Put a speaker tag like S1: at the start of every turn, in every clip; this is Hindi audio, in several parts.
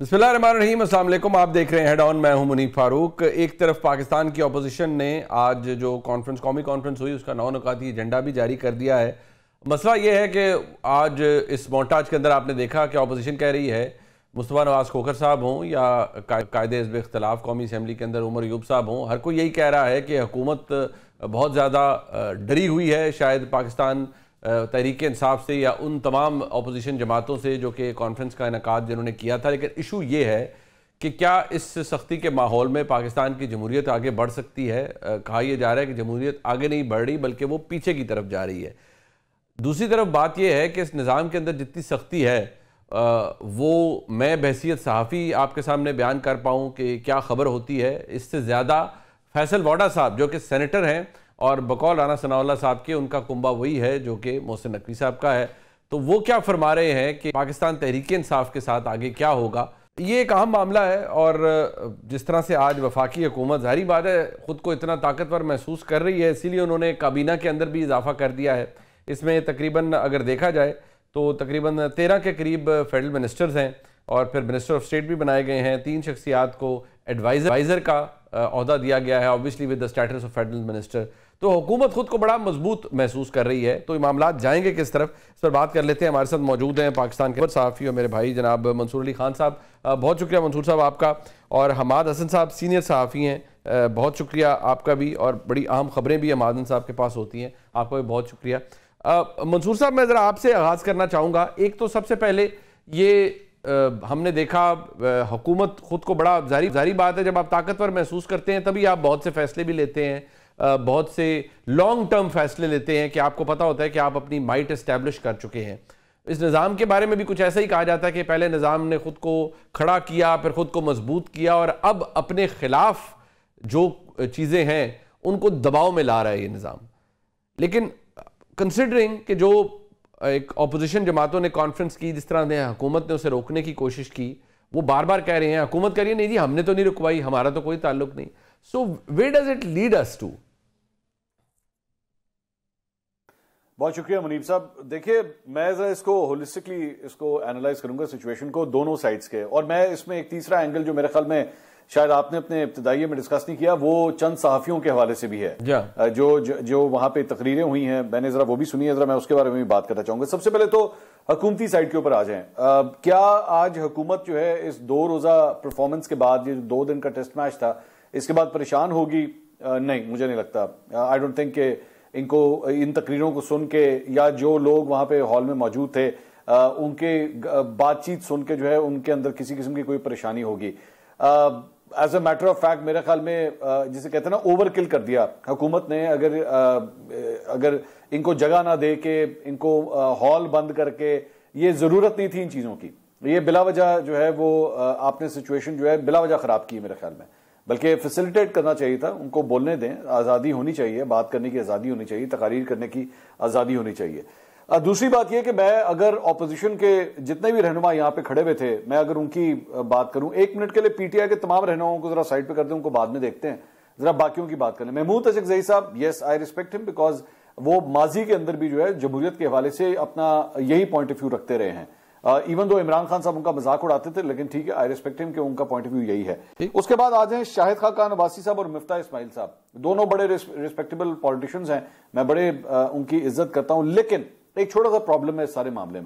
S1: बिस्मिल्लाहिर्रहमानिर्रहीम, अस्सलाम वालेकुम। आप देख रहे हैं हेड ऑन। मैं हूं मुनीफ फारूक। एक तरफ पाकिस्तान की अपोजिशन ने आज जो कौमी कॉन्फ्रेंस हुई उसका 9 नुकाती एजेंडा भी जारी कर दिया है। मसला ये है कि आज इस मोन्टाज के अंदर आपने देखा कि अपोजिशन कह रही है मुस्तफा नवाज खोखर साहब हों या कायदे हिज़्ब इख्तिलाफ कौमी असम्बली के अंदर उमर यूब साहब हों, हर कोई यही कह रहा है कि हुकूमत बहुत ज़्यादा डरी हुई है शायद पाकिस्तान तहरीक इंसाफ से या उन तमाम अपोजिशन जमातों से जो कि कॉन्फ्रेंस का इनकाद जिन्होंने किया था। लेकिन इशू ये है कि क्या इस सख्ती के माहौल में पाकिस्तान की जमहूरियत आगे बढ़ सकती है। कहा यह जा रहा है कि जमहूरियत आगे नहीं बढ़ रही बल्कि वो पीछे की तरफ जा रही है। दूसरी तरफ बात यह है कि इस निज़ाम के अंदर जितनी सख्ती है वो मैं बहसीत सहाफ़ी आपके सामने बयान कर पाऊँ कि क्या ख़बर होती है। इससे ज़्यादा फैसल वाडा साहब जो कि सेनेटर हैं और बकौल राना सनाउल्लाह साहब के उनका कुंबा वही है जो कि मोहसिन नकवी साहब का है, तो वो क्या फरमा रहे हैं कि पाकिस्तान तहरीक इंसाफ के साथ आगे क्या होगा। ये एक अहम मामला है और जिस तरह से आज वफाकी हुकूमत ज़ाहिर बात है ख़ुद को इतना ताकतवर महसूस कर रही है, इसीलिए उन्होंने काबीना के अंदर भी इजाफा कर दिया है। इसमें तकरीबन अगर देखा जाए तो तकरीबन 13 के करीब फेडरल मिनिस्टर्स हैं और फिर मिनिस्टर ऑफ स्टेट भी बनाए गए हैं। 3 शख्सियात को एडवाइज़र का अहदा दिया गया है, obviously with the status of federal minister. तो हुकूमत खुद को बड़ा मजबूत महसूस कर रही है। तो ये मामला जाएंगे किस तरफ, इस पर बात कर लेते हैं। हमारे साथ मौजूद हैं पाकिस्तान के सहाफ़ी और मेरे भाई जनाब मंसूर अली खान साहब। बहुत शुक्रिया मंसूर साहब आपका। और हमाद हसन साहब सीनियर सहाफ़ी हैं, बहुत शुक्रिया आपका भी। और बड़ी अहम खबरें भी हमाद हसन साहब के पास होती हैं, आपका भी बहुत शुक्रिया। मंसूर साहब, मैं ज़रा आपसे आगाज़ करना चाहूँगा। एक तो सबसे पहले ये हमने देखा हुकूमत खुद को बड़ा जारी बात है, जब आप ताकतवर महसूस करते हैं तभी आप बहुत से फैसले भी लेते हैं, बहुत से लॉन्ग टर्म फैसले लेते हैं कि आपको पता होता है कि आप अपनी माइट एस्टैब्लिश कर चुके हैं। इस निज़ाम के बारे में भी कुछ ऐसा ही कहा जाता है कि पहले निज़ाम ने खुद को खड़ा किया, फिर खुद को मजबूत किया और अब अपने खिलाफ जो चीज़ें हैं उनको दबाव में ला रहा है ये निज़ाम। लेकिन कंसिडरिंग कि जो एक अपोजिशन जमातों ने कॉन्फ्रेंस की, जिस तरह ने हुकूमत ने उसे रोकने की कोशिश की, वो बार बार कह रहे हैं, हुकूमत कह रही है नहीं जी हमने तो नहीं रुकवाई, हमारा तो कोई ताल्लुक नहीं। So where does it lead us to?
S2: बहुत शुक्रिया मुनीब साहब। देखिए, मैं जरा इसको होलिस्टिकली इसको एनालाइज करूंगा सिचुएशन को दोनों साइड्स के, और मैं इसमें एक तीसरा एंगल जो मेरे ख्याल में शायद आपने अपने इब्तिदाई में डिस्कस नहीं किया, वो चंद सहाफियों के हवाले से भी है जो वहां पे तकरीरें हुई हैं, मैंने जरा वो भी सुनी है, जरा मैं उसके बारे में भी बात करना चाहूंगा। सबसे पहले तो हुकूमती साइड के ऊपर आ जाएं। क्या आज हुकूमत जो है इस 2 रोजा परफॉर्मेंस के बाद, ये 2 दिन का टेस्ट मैच था, इसके बाद परेशान होगी? नहीं, मुझे नहीं लगता। आई डोंट थिंक कि इनको इन तकरीरों को सुन के या जो लोग वहां पे हॉल में मौजूद थे उनके बातचीत सुन के जो है उनके अंदर किसी किस्म की कोई परेशानी होगी। As a matter of fact मेरे ख्याल में जिसे कहते हैं ना, ओवर किल कर दिया हुकूमत ने। अगर इनको जगह ना दे के, इनको हॉल बंद करके, ये जरूरत नहीं थी इन चीजों की। ये बिलावजह जो है वो आपने सिचुएशन जो है बिलावजह खराब की मेरे ख्याल में, बल्कि फैसिलिटेट करना चाहिए था। उनको बोलने दें, आज़ादी होनी चाहिए, बात करने की आज़ादी होनी चाहिए, तकारीर करने की आज़ादी होनी चाहिए। दूसरी बात यह कि मैं अगर ऑपोजिशन के जितने भी रहनुमा यहां पे खड़े हुए थे, मैं अगर उनकी बात करूं 1 मिनट के लिए, पीटीआई के तमाम रहनुमाओं को जरा साइड पे कर दें, उनको बाद में देखते हैं, जरा बाकियों की बात करें। महमूद अशरफजई साहब, yes I respect him because वो माजी के अंदर भी जो है जमहूरियत के हवाले से अपना यही पॉइंट ऑफ व्यू रखते रहे हैं। इवन दो इमरान खान साहब उनका मजाक उड़ाते थे, लेकिन ठीक है, आई रिस्पेक्ट हिम कि उनका पॉइंट ऑफ व्यू यही है। उसके बाद आ जाए शाहिद खान अब्बासी साहब और मिफ्ता इस्माइल साहब, दोनों बड़े रिस्पेक्टेबल पॉलिटिशियंस हैं, मैं बड़े उनकी इज्जत करता हूं। लेकिन एक छोटा सा प्रॉब्लम है इस सारे मामले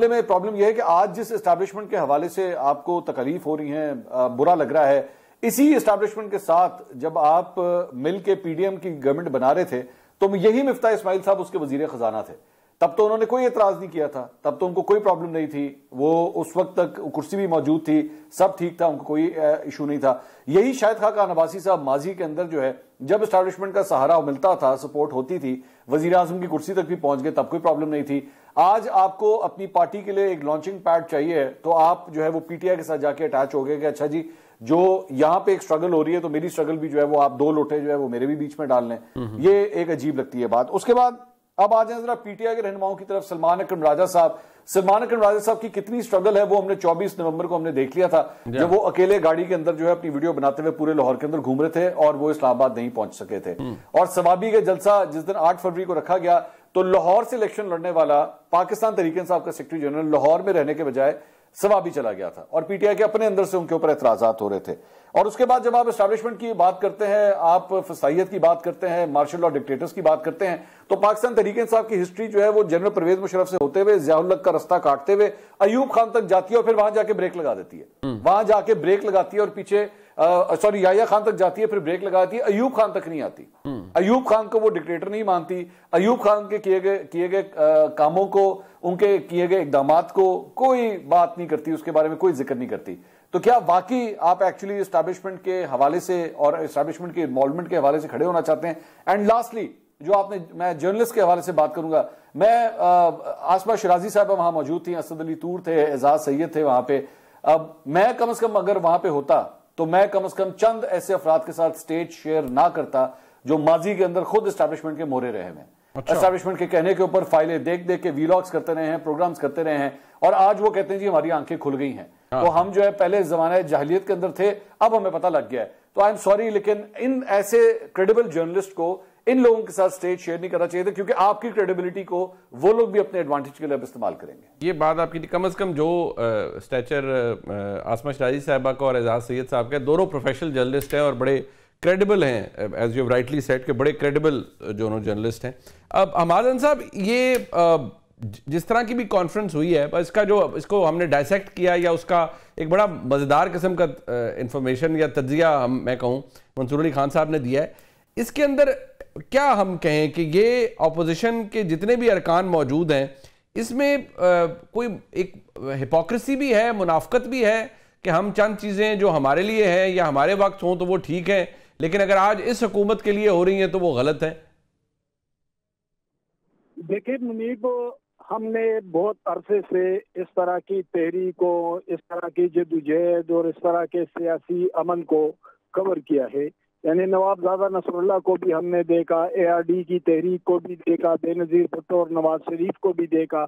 S2: में प्रॉब्लम यह है कि आज जिस एस्टैब्लिशमेंट के हवाले से आपको तकलीफ हो रही है, बुरा लग रहा है, इसी एस्टैब्लिशमेंट के साथ जब आप मिल के पीडीएम की गवर्नमेंट बना रहे थे तो यही मिफ्ता इस्माइल साहब उसके वजीर खजाना थे। तब तो उन्होंने कोई एतराज नहीं किया था, तब तो उनको कोई प्रॉब्लम नहीं थी, वो उस वक्त तक कुर्सी भी मौजूद थी, सब ठीक था, उनको कोई इशू नहीं था। यही शाहिद खान अब्बासी साहब माजी के अंदर जो है जब एस्टैब्लिशमेंट का सहारा मिलता था, सपोर्ट होती थी, वजीर आजम की कुर्सी तक भी पहुंच गए, तब कोई प्रॉब्लम नहीं थी। आज आपको अपनी पार्टी के लिए एक लॉन्चिंग पैड चाहिए तो आप जो है वो पीटीआई के साथ जाके अटैच हो गए कि अच्छा जी जो यहां पे एक स्ट्रगल हो रही है तो मेरी स्ट्रगल भी जो है वो आप 2 लोटे जो है वो मेरे भी बीच में डाल लें। ये एक अजीब लगती है बात। उसके बाद अब आ जाए जरा पीटीआई के रहनुमाओं की तरफ। सलमान अकरम राजा साहब की कितनी स्ट्रगल है वो हमने 24 नवंबर को हमने देख लिया था, जब वो अकेले गाड़ी के अंदर जो है अपनी वीडियो बनाते हुए पूरे लाहौर के अंदर घूम रहे थे और वो इस्लामाबाद नहीं पहुंच सके थे। और सवाबी का जलसा जिस दिन 8 फरवरी को रखा गया तो लाहौर से इलेक्शन लड़ने वाला पाकिस्तान तहरीक इंसाफ का सेक्रेटरी जनरल लाहौर में रहने के बजाय सवाबी चला गया था और पीटीआई के अपने अंदर से उनके ऊपर एतराजात हो रहे थे। और उसके बाद जब आप एस्टैब्लिशमेंट की बात करते हैं, आप फसाइयत की बात करते हैं, मार्शल लॉ डिक्टेटर्स की बात करते हैं, तो पाकिस्तान तहरीक-ए-इंसाफ की हिस्ट्री जो है वो जनरल परवेज मुशर्रफ से होते हुए ज़िया-उल हक का रास्ता काटते हुए अयूब खान तक जाती है और फिर वहां जाके ब्रेक लगा देती है। वहां जाके ब्रेक लगाती है और पीछे याहिया खान तक जाती है, फिर ब्रेक लगाती है, अयूब खान तक नहीं आती। अयूब खान को वो डिक्टेटर नहीं मानती, अयूब खान के किए गए कामों को, उनके किए गए इकदामात को कोई बात नहीं करती, उसके बारे में कोई जिक्र नहीं करती। तो क्या वाकई आप एक्चुअली एस्टैब्लिशमेंट के हवाले से और एस्टैब्लिशमेंट के इन्वॉल्वमेंट के हवाले से खड़े होना चाहते हैं? एंड लास्टली जो आपने, मैं जर्नलिस्ट के हवाले से बात करूंगा, मैं आसमा शिराजी साहब वहां मौजूद थी, असद अली तूर थे, एजाज सैयद थे वहां पे। अब मैं कम से कम अगर वहां पे होता तो मैं कम से कम चंद ऐसे अफराद के साथ स्टेज शेयर ना करता जो माजी के अंदर खुद एस्टैब्लिशमेंट के मोहरे रहे हैं। एस्टैब्लिशमेंट के कहने के ऊपर फाइलें देख देख के वीलॉग्स करते रहे हैं, प्रोग्राम्स करते रहे हैं, और आज वो कहते हैं जी हमारी आंखें खुल गई हैं। तो हम जो है पहले जमाने जाहिलियत के अंदर थे, अब हमें पता लग गया है। तो आई एम सॉरी, लेकिन इन ऐसे क्रेडिबल जर्नलिस्ट को इन लोगों के साथ स्टेज शेयर नहीं करना चाहिए था, क्योंकि आपकी क्रेडिबिलिटी को वो लोग भी अपने एडवांटेज के लिए इस्तेमाल करेंगे।
S1: ये बात आपकी कम से कम जो स्टैचर आसमा शिराजी साहबा का और एजाज सैयद साहब का, दोनों प्रोफेशनल जर्नलिस्ट हैं और बड़े क्रेडिबल हैं, एज यू राइटली सेड के बड़े क्रेडिबल दोनों जर्नलिस्ट हैं। अब हमादन साहब, ये जिस तरह की भी कॉन्फ्रेंस हुई है, बस इसका जो इसको हमने डायसेक्ट किया या उसका एक बड़ा मज़ेदार किस्म का इंफॉर्मेशन या तज्जिया मैं कहूँ मंसूर अली खान साहब ने दिया है, इसके अंदर क्या हम कहें कि ये अपोजिशन के जितने भी अरकान मौजूद हैं, इसमें कोई एक हिपोक्रेसी भी है, मुनाफकत भी है कि हम चंद चीज़ें जो हमारे लिए हैं या हमारे वक्त हों तो वो ठीक है, लेकिन अगर आज इस हुकूमत के लिए हो रही हैं तो वो गलत है।
S3: देखिए मुनीब, हमने बहुत अरसे से इस तरह की तहरीकों, इस तरह की जद्दोजहद और इस तरह के सियासी अमन को कवर किया है। यानी नवाबजादा नसरुल्लाह को भी हमने देखा, ARD की तहरीक को भी देखा, बेनज़ीर भुट्टो और नवाज शरीफ को भी देखा।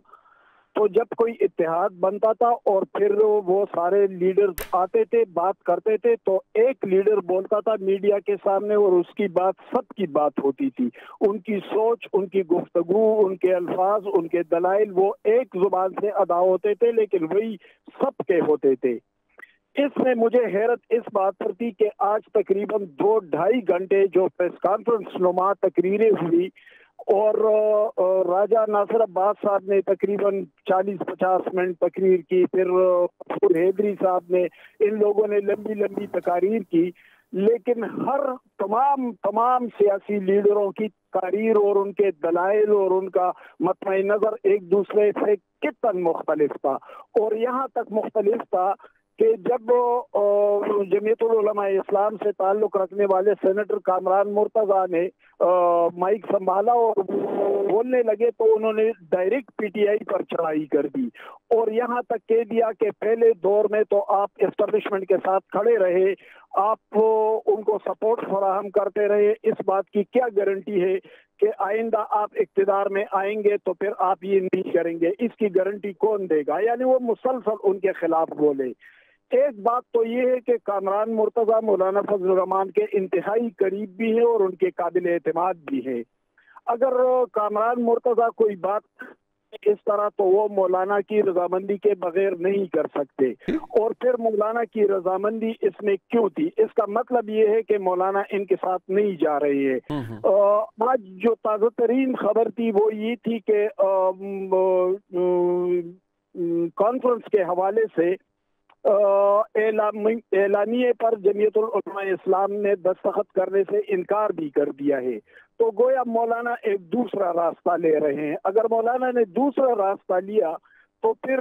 S3: तो जब कोई इत्तेहाद बनता था और फिर वो सारे लीडर्स आते थे, बात करते थे, तो एक लीडर बोलता था मीडिया के सामने और उसकी बात सबकी बात होती थी। उनकी सोच, उनकी गुफ्तगू, उनके अल्फाज, उनके दलाइल वो एक जुबान से अदा होते थे, लेकिन वही सबके होते थे। इसमें मुझे हैरत इस बात पर थी कि आज तकरीबन 2-2.5 घंटे जो प्रेस कॉन्फ्रेंस नुमा तकरीरें हुई और राजा नासिर अब्बास साहब ने तकरीबन 40-50 मिनट तकरीर की, फिर हैदरी साहब ने, इन लोगों ने लंबी लंबी तकारीर की, लेकिन हर तमाम सियासी लीडरों की तकारीर और उनके दलाइल और उनका मतमई नजर एक दूसरे से कितना मुख्तलिफ था। और यहाँ तक मुख्तलिफ था कि जब जमीयतुल उलमा इस्लाम से ताल्लुक रखने वाले सेनेटर कामरान मुर्तजा ने माइक संभाला और बोलने लगे तो उन्होंने डायरेक्ट PTI पर चढ़ाई कर दी और यहाँ तक कह दिया कि पहले दौर में तो आप एस्टेब्लिशमेंट के साथ खड़े रहे, आप उनको सपोर्ट फराहम करते रहे, इस बात की क्या गारंटी है कि आइंदा आप इक्तिदार में आएंगे तो फिर आप ये नहीं करेंगे, इसकी गारंटी कौन देगा। यानी वो मुसलसल उनके खिलाफ बोले। एक बात तो ये है कि कामरान मुर्तजा मौलाना फजलुर रहमान के इंतहाई करीब भी है और उनके काबिल एतमाद भी है। अगर कामरान मुर्तजा कोई बात इस तरह तो वो मौलाना की रजामंदी के बगैर नहीं कर सकते। और फिर मौलाना की रजामंदी इसमें क्यों थी? इसका मतलब ये है कि मौलाना इनके साथ नहीं जा रहे हैं। आज जो ताज़ा तरीन खबर थी वो ये थी कि कॉन्फ्रेंस के हवाले से एलानिए पर जमीयतुल उलमा इस्लाम ने दस्तखत करने से इनकार भी कर दिया है। तो गोया मौलाना एक दूसरा रास्ता ले रहे हैं। अगर मौलाना ने दूसरा रास्ता लिया तो फिर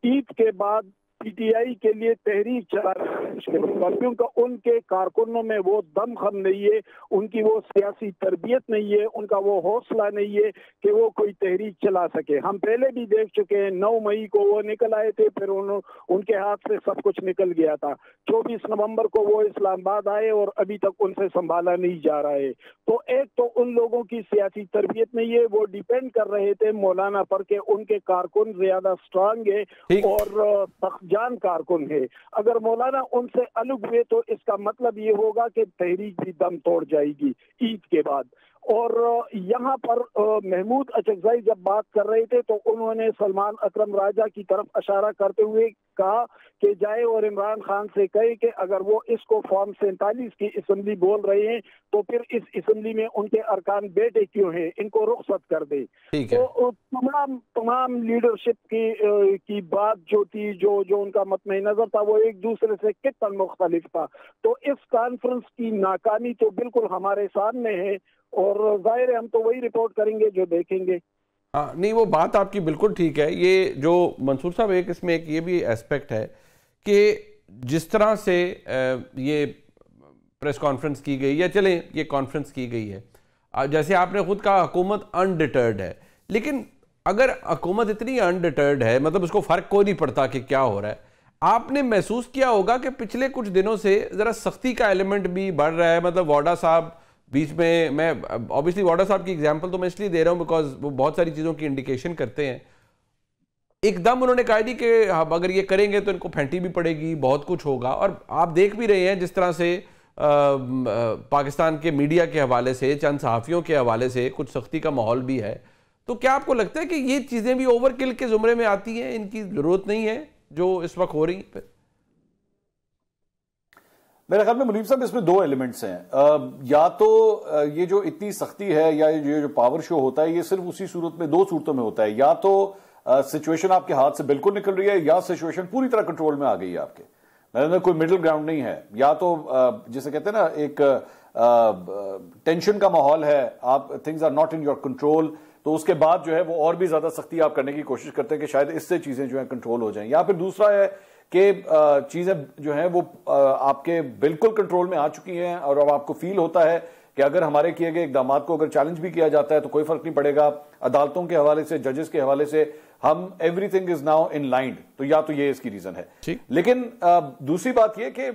S3: ईद के बाद PTI के लिए तहरीक चला, क्योंकि उनके कारकुनों में वो दमखम नहीं है, उनकी वो सियासी तरबियत नहीं है, उनका वो हौसला नहीं है कि वो कोई तहरीक चला सके। हम पहले भी देख चुके हैं, 9 मई को वो निकल आए थे, फिर उनके हाथ से सब कुछ निकल गया था। 24 नवंबर को वो इस्लामाबाद आए और अभी तक उनसे संभाला नहीं जा रहा है। तो एक तो उन लोगों की सियासी तरबियत नहीं है, वो डिपेंड कर रहे थे मौलाना पर के उनके कारकुन ज्यादा स्ट्रांग है और जान कारकुन है। अगर मौलाना उनसे अलग हुए तो इसका मतलब ये होगा कि तहरीक भी दम तोड़ जाएगी ईद के बाद। और यहाँ पर महमूद अचकज़ई जब बात कर रहे थे तो उन्होंने सलमान अकरम राजा की तरफ इशारा करते हुए कहा कि जाए और इमरान खान से कहे कि अगर वो इसको फॉर्म 47 की असेंबली बोल रहे हैं तो फिर इस असेंबली में उनके अरकान बेटे क्यों हैं, इनको रुखसत कर दे। तो तमाम लीडरशिप की बात जो थी, जो उनका मतमे नजर था, वो एक दूसरे से कितना मुख्तलिफ था। तो इस कॉन्फ्रेंस की नाकामी तो बिल्कुल हमारे सामने है और जाहिर है हम तो वही रिपोर्ट करेंगे जो देखेंगे।
S1: हाँ, नहीं, वो बात आपकी बिल्कुल ठीक है। ये जो मंसूर साहब, एक इसमें एक ये भी एस्पेक्ट है कि जिस तरह से ये प्रेस कॉन्फ्रेंस की गई, या चलें ये कॉन्फ्रेंस की गई है, जैसे आपने खुद कहा हुकूमत अनडिटर्ड है, लेकिन अगर हुकूमत इतनी अनडिटर्ड है, मतलब उसको फर्क कोई नहीं पड़ता कि क्या हो रहा है, आपने महसूस किया होगा कि पिछले कुछ दिनों से जरा सख्ती का एलिमेंट भी बढ़ रहा है। मतलब वाडा साहब बीच में, मैं ऑब्वियसली वाडा साहब की एग्जांपल तो मैं इसलिए दे रहा हूं बिकॉज वो बहुत सारी चीज़ों की इंडिकेशन करते हैं। एकदम उन्होंने कहा नहीं कि अगर ये करेंगे तो इनको फेंटी भी पड़ेगी, बहुत कुछ होगा। और आप देख भी रहे हैं जिस तरह से पाकिस्तान के मीडिया के हवाले से, चंद सहाफ़ियों के हवाले से कुछ सख्ती का माहौल भी है। तो क्या आपको लगता है कि ये चीज़ें भी ओवरकिल के ज़ुमरे में आती हैं, इनकी ज़रूरत नहीं है जो इस वक्त हो रही है?
S2: मेरे ख्याल में मुनीब साहब इसमें दो एलिमेंट्स हैं। या तो ये जो इतनी सख्ती है या ये जो पावर शो होता है, ये सिर्फ उसी सूरत में, दो सूरतों में होता है। या तो सिचुएशन आपके हाथ से बिल्कुल निकल रही है, या सिचुएशन पूरी तरह कंट्रोल में आ गई है आपके। मेरे अंदर कोई मिडिल ग्राउंड नहीं है। या तो जिसे कहते हैं ना, एक टेंशन का माहौल है, आप things are not in your control, तो उसके बाद जो है वो और भी ज्यादा सख्ती आप करने की कोशिश करते हैं कि शायद इससे चीजें जो है कंट्रोल हो जाएं। या फिर दूसरा है कि चीजें जो हैं वो आपके बिल्कुल कंट्रोल में आ चुकी हैं और अब आपको फील होता है कि अगर हमारे किए गए इकदाम को अगर चैलेंज भी किया जाता है तो कोई फर्क नहीं पड़ेगा, अदालतों के हवाले से, जजेस के हवाले से हम everything is now in line. तो या तो ये इसकी रीजन है। लेकिन दूसरी बात यह कि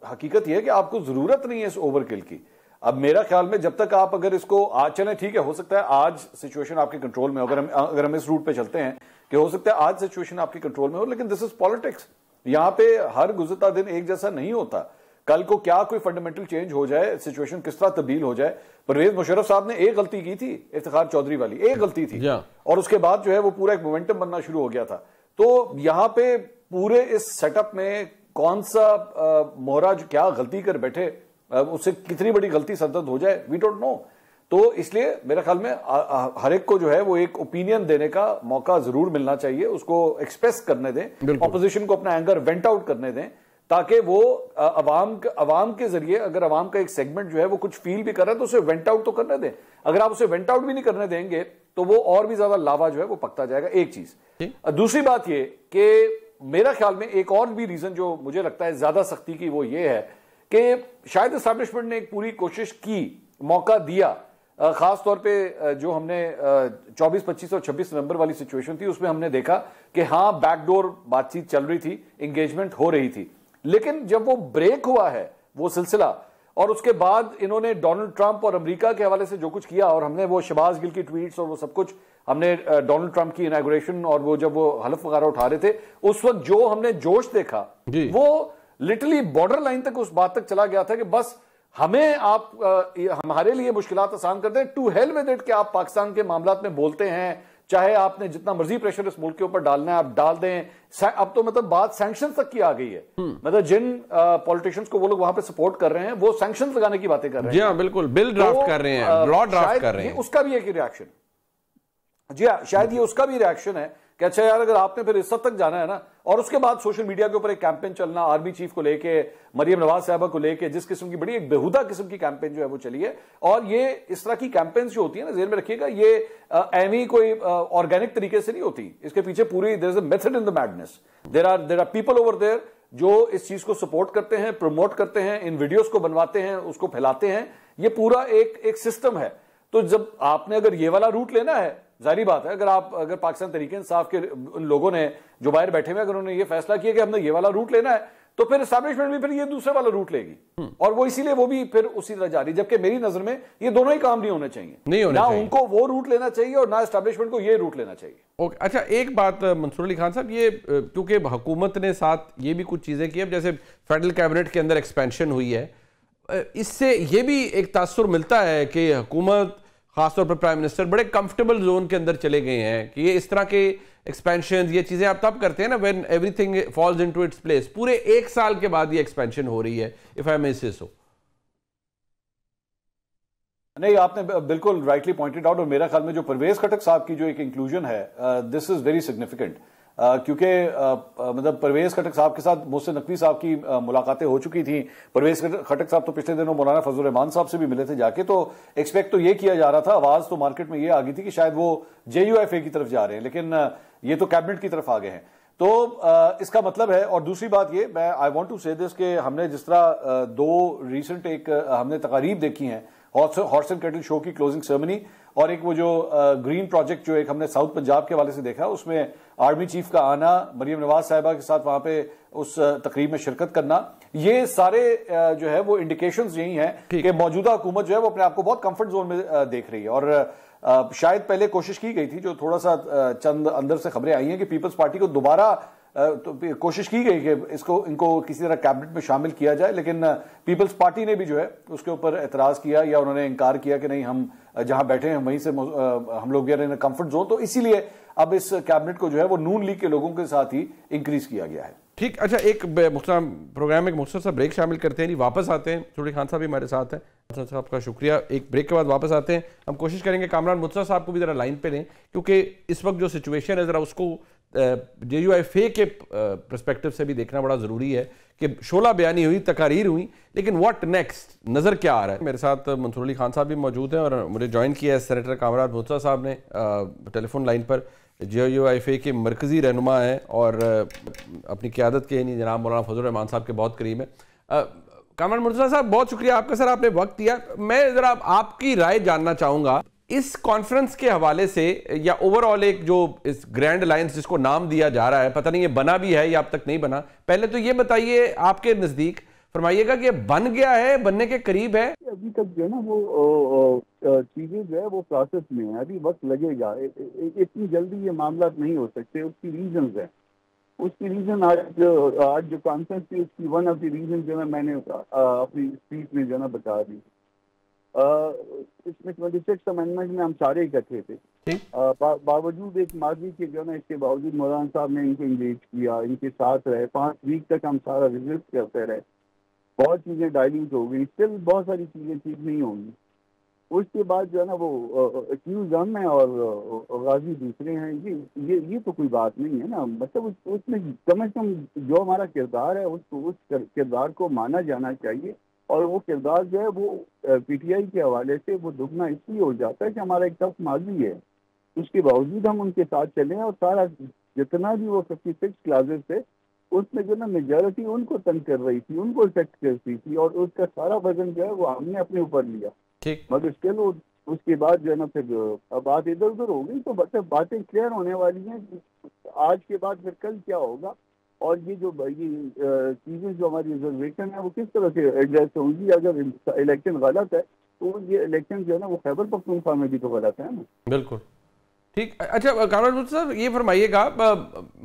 S2: हकीकत यह है कि आपको जरूरत नहीं है इस ओवरकिल की। अब मेरा ख्याल में जब तक आप अगर इसको आज चलें, ठीक है, हो सकता है आज सिचुएशन आपके कंट्रोल में, अगर हम इस रूट पे चलते हैं कि हो सकता है आज सिचुएशन आपके कंट्रोल में हो, लेकिन दिस इज पॉलिटिक्स। यहां पे हर गुजरता दिन एक जैसा नहीं होता। कल को क्या कोई फंडामेंटल चेंज हो जाए, सिचुएशन किस तरह तब्दील हो जाए। परवेज मुशर्रफ साहब ने एक गलती की थी, इफ्तिखार चौधरी वाली एक गलती थी, और उसके बाद जो है वो पूरा एक मोमेंटम बनना शुरू हो गया था। तो यहां पे पूरे इस सेटअप में कौन सा मोहरा जो क्या गलती कर बैठे, उससे कितनी बड़ी गलती सरदर्द हो जाए, वी डोंट नो। तो इसलिए मेरे ख्याल में हर एक को जो है वो एक ओपिनियन देने का मौका जरूर मिलना चाहिए, उसको एक्सप्रेस करने दें, ऑपोजिशन को अपना एंगर वेंट आउट करने दें, ताकि वो अवाम के जरिए, अगर अवाम का एक सेगमेंट जो है वो कुछ फील भी कर रहा है तो उसे वेंट आउट तो करने दें। अगर आप उसे वेंट आउट भी नहीं करने देंगे तो वो और भी ज्यादा लावा जो है वो पकता जाएगा। एक चीज। दूसरी बात ये कि मेरा ख्याल में एक और भी रीजन जो मुझे लगता है ज्यादा सख्ती की, वो ये है कि शायद एस्टैब्लिशमेंट ने एक पूरी कोशिश की, मौका दिया, खास तौर पे जो हमने 24, 25 और 26 नवंबर वाली सिचुएशन थी उसमें हमने देखा कि हाँ, बैकडोर बातचीत चल रही थी, एंगेजमेंट हो रही थी। लेकिन जब वो ब्रेक हुआ है वो सिलसिला, और उसके बाद इन्होंने डोनाल्ड ट्रंप और अमेरिका के हवाले से जो कुछ किया, और हमने वो शहबाज गिल की ट्वीट्स और वो सब कुछ, हमने डोनाल्ड ट्रंप की इनॉग्रेशन और वो जब वो हलफ वगैरह उठा रहे थे उस वक्त जो हमने जोश देखा वो लिटरली बॉर्डर लाइन तक, उस बात तक चला गया था कि बस हमें आप हमारे लिए मुश्किलात आसान कर दें। टू हेल विद इट कि आप पाकिस्तान के मामलात में बोलते हैं, चाहे आपने जितना मर्जी प्रेशर इस मुल्क के ऊपर डालना है आप डाल दें। अब तो मतलब बात सैंक्शन तक की आ गई है। मतलब जिन पॉलिटिशियंस को वो लोग वहां पे सपोर्ट कर रहे हैं वो सैंक्शन लगाने की बातें कर रहे हैं।
S1: जी हाँ, बिल्कुल, बिल ड्राफ्ट कर रहे हैं, लॉ ड्राफ्ट कर रहे हैं।
S2: उसका भी एक रिएक्शन, जी हाँ, शायद ये उसका भी रिएक्शन है कि अच्छा यार, अगर आपने फिर इस हद तक जाना है ना। और उसके बाद सोशल मीडिया के ऊपर एक कैंपेन चलना, आर्मी चीफ को लेके, मरियम नवाज साहबा को लेके, जिस किस्म की बड़ी एक बेहुदा किस्म की कैंपेन जो है वो चली है। और ये इस तरह की कैंपेन जो होती है ना, ज़हन में रखिएगा, ये एमी कोई ऑर्गेनिक तरीके से नहीं होती। इसके पीछे पूरी there is a method in the madness. There are people over there जो इस चीज को सपोर्ट करते हैं, प्रमोट करते हैं, इन वीडियोस को बनवाते हैं, उसको फैलाते हैं। ये पूरा एक सिस्टम है। तो जब आपने अगर ये वाला रूट लेना है, जारी बात है, अगर पाकिस्तान तहरीक इंसाफ के उन लोगों ने जो बाहर बैठे हुए, अगर उन्होंने ये फैसला किया कि हमने ये वाला रूट लेना है, तो फिर एस्टैब्लिशमेंट भी फिर ये दूसरे वाला रूट लेगी, और वो इसीलिए वो भी फिर उसी तरह जा रही। जबकि मेरी नजर में ये दोनों ही काम नहीं होने चाहिए, ना उनको वो रूट लेना चाहिए और ना एस्टैब्लिशमेंट को ये रूट लेना चाहिए।
S1: ओके, अच्छा, एक बात मंसूर अली खान साहब, ये क्योंकि हुकूमत ने साथ ये भी कुछ चीजें की, अब जैसे फेडरल कैबिनेट के अंदर एक्सपेंशन हुई है, इससे ये भी एक तासुर मिलता है कि हुकूमत खासतौर पर प्राइम मिनिस्टर बड़े कंफर्टेबल जोन के अंदर चले गए हैं कि ये इस तरह के एक्सपेंशन, ये चीजें आप तब करते हैं ना when everything falls into its place. पूरे 1 साल के बाद ये एक्सपेंशन हो रही है, इफ आई मे से सो।
S2: नहीं, आपने बिल्कुल राइटली पॉइंटेड आउट, और मेरा ख्याल में जो परवेज खटक साहब की जो एक इंक्लूजन है, दिस इज वेरी सिग्निफिकेंट, क्योंकि मतलब परवेज खटक साहब के साथ मोहसिन नकवी साहब की मुलाकातें हो चुकी थी। परवेज खटक साहब तो पिछले दिनों मौलाना फजल रहमान साहब से भी मिले थे जाके, तो एक्सपेक्ट तो ये किया जा रहा था, आवाज तो मार्केट में ये आ गई थी कि शायद वो JUFA की तरफ जा रहे हैं, लेकिन ये तो कैबिनेट की तरफ आ गए हैं। तो इसका मतलब है, और दूसरी बात ये, मैं आई वांट टू से दिस कि हमने जिस तरह 2 रीसेंट एक हमने तकारीब देखी हैं, हॉर्स एंड कैटल शो की क्लोजिंग सेरेमनी, और एक वो जो ग्रीन प्रोजेक्ट जो एक हमने साउथ पंजाब के हवाले से देखा, उसमें आर्मी चीफ का आना, मरियम नवाज साहिबा के साथ वहां पे उस तकरीब में शिरकत करना, ये सारे जो है वो इंडिकेशंस यही हैं कि मौजूदा हुकूमत जो है वो अपने आप को बहुत कंफर्ट जोन में देख रही है। और शायद पहले कोशिश की गई थी, जो थोड़ा सा चंद अंदर से खबरें आई हैं कि पीपल्स पार्टी को दोबारा तो कोशिश की गई कि इनको किसी तरह कैबिनेट में शामिल किया जाए, लेकिन पीपल्स पार्टी ने भी जो है उसके ऊपर एतराज किया या उन्होंने इनकार किया कि नहीं, हम जहां बैठे हैं वहीं से हम लोग इन कंफर्ट जोन, तो इसीलिए अब इस कैबिनेट को जो है वो नून लीग के लोगों के साथ ही इंक्रीज किया गया है।
S1: ठीक, अच्छा, एक प्रोग्राम में एक मुख्तसर सा ब्रेक शामिल करते हैं, नहीं वापस आते हैं। चौधरी खान साहब भी हमारे साथ हैं, साहब का शुक्रिया। एक ब्रेक के बाद वापस आते हैं, हम कोशिश करेंगे कामरान मुर्तज़ा साहब को भी जरा लाइन पे लें, क्योंकि इस वक्त जो सिचुएशन है जरा उसको JUFA के पर्सपेक्टिव से भी देखना बड़ा ज़रूरी है कि शोला बयानी हुई, तकारीर हुई, लेकिन व्हाट नेक्स्ट, नज़र क्या आ रहा है। मेरे साथ मंसूर अली खान साहब भी मौजूद हैं और मुझे ज्वाइन किया है सेनेटर कामरान मुर्तज़ा साहब ने टेलीफोन लाइन पर। JUFA के मरकज़ी रहनुमा हैं और अपनी क़यादत के यानी जनाब मौलाना फजल रहमान साहब के बहुत करीब हैं। कामरान मुर्तज़ा साहब, बहुत शुक्रिया आपका सर, आपने वक्त दिया। मैं ज़रा आपकी राय जानना चाहूँगा इस कॉन्फ्रेंस के हवाले से, या ओवरऑल एक जो इस ग्रैंड अलायंस जिसको नाम दिया जा रहा है, पता नहीं ये बना भी है या अब तक नहीं बना। पहले तो ये बताइए, आपके नज़दीक फरमाइएगा कि ये बन गया है, बनने के करीब है?
S4: अभी तक जो है ना वो चीजें जो है वो प्रोसेस में है, अभी वक्त लगेगा, इतनी जल्दी ये मामला नहीं हो सकते। उसकी रीजंस है, उसकी रीजन आज जो कॉन्फ्रेंस थी उसकी वन ऑफ द रीजन जो है मैंने अपनी स्पीच में जो है ना बता दी। इसमें 26 अमेंडमेंट में हम सारे इकट्ठे थे, बावजूद एक माजी के जो है ना, इसके बावजूद मौलाना साहब ने इनको इंगेज किया, इनके साथ रहे, 5 वीक तक हम सारा रिजल्ट करते रहे, बहुत चीज़ें डाइल्यूट हो गई, स्टिल बहुत सारी चीज़ें ठीक नहीं होंगी। उसके बाद जो है ना वो एक्यूज हम हैं और गाजी दूसरे हैं, ये तो कोई बात नहीं है ना। मतलब उसमें कम से कम जो हमारा किरदार है उसको, उस किरदार को माना जाना चाहिए, और वो किरदार जो है वो PTI के हवाले से वो दुगना इसलिए हो जाता है कि हमारा एक टफ माजी है, उसके बावजूद हम उनके साथ चले और सारा जितना भी वो 56 क्लासेस थे उसमें जो ना मेजॉरिटी उनको तंग कर रही थी, उनको इफेक्ट करती थी, और उसका सारा वजन जो है वो हमने अपने ऊपर लिया।
S1: ठीक,
S4: मगर स्टिल उसके बाद जो है ना फिर बात इधर उधर हो गई, तो मतलब बातें क्लियर होने वाली हैं कि आज के बाद फिर कल क्या होगा, और ये जो चीज़ें जो हमारी रिजर्वेशन है वो किस तरह से एडजस्ट होंगी। अगर इलेक्शन गलत है तो ये इलेक्शन जो है ना वो खैबर पख्तूनख्वा में भी तो गलत है ना।
S1: बिल्कुल ठीक। अच्छा कामरान साहब, ये फरमाइएगा,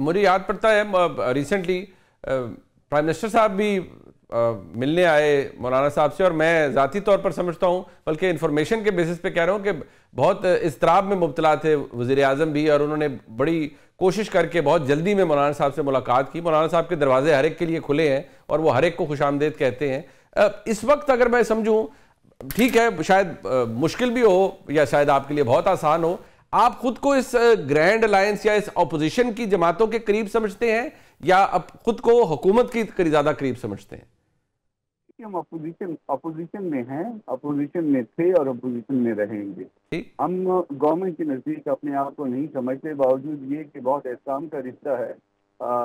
S1: मुझे याद पड़ता है रिसेंटली प्राइम मिनिस्टर साहब भी मिलने आए मौलाना साहब से, और मैं ज़ाती तौर पर समझता हूँ, बल्कि इन्फॉर्मेशन के बेसिस पे कह रहा हूँ कि बहुत इस्तराब में मुब्तला थे वज़ीर आज़म भी, और उन्होंने बड़ी कोशिश करके बहुत जल्दी में मौलाना साहब से मुलाकात की। मौलाना साहब के दरवाजे हर एक के लिए खुले हैं और वो हर एक को खुशामदेद कहते हैं। इस वक्त अगर मैं समझूँ, ठीक है शायद मुश्किल भी हो या शायद आपके लिए बहुत आसान हो, आप खुद को इस ग्रैंड अलायंस या इस अपोजिशन की जमातों के करीब समझते हैं या अब खुद को हुकूमत की ज़्यादा करीब समझते हैं?
S4: हम अपोजिशन में हैं, अपोजिशन में थे और अपोजिशन में रहेंगे। हम गवर्नमेंट के नज़दीक अपने आप को नहीं समझते, बावजूद ये कि बहुत एहतराम का रिश्ता है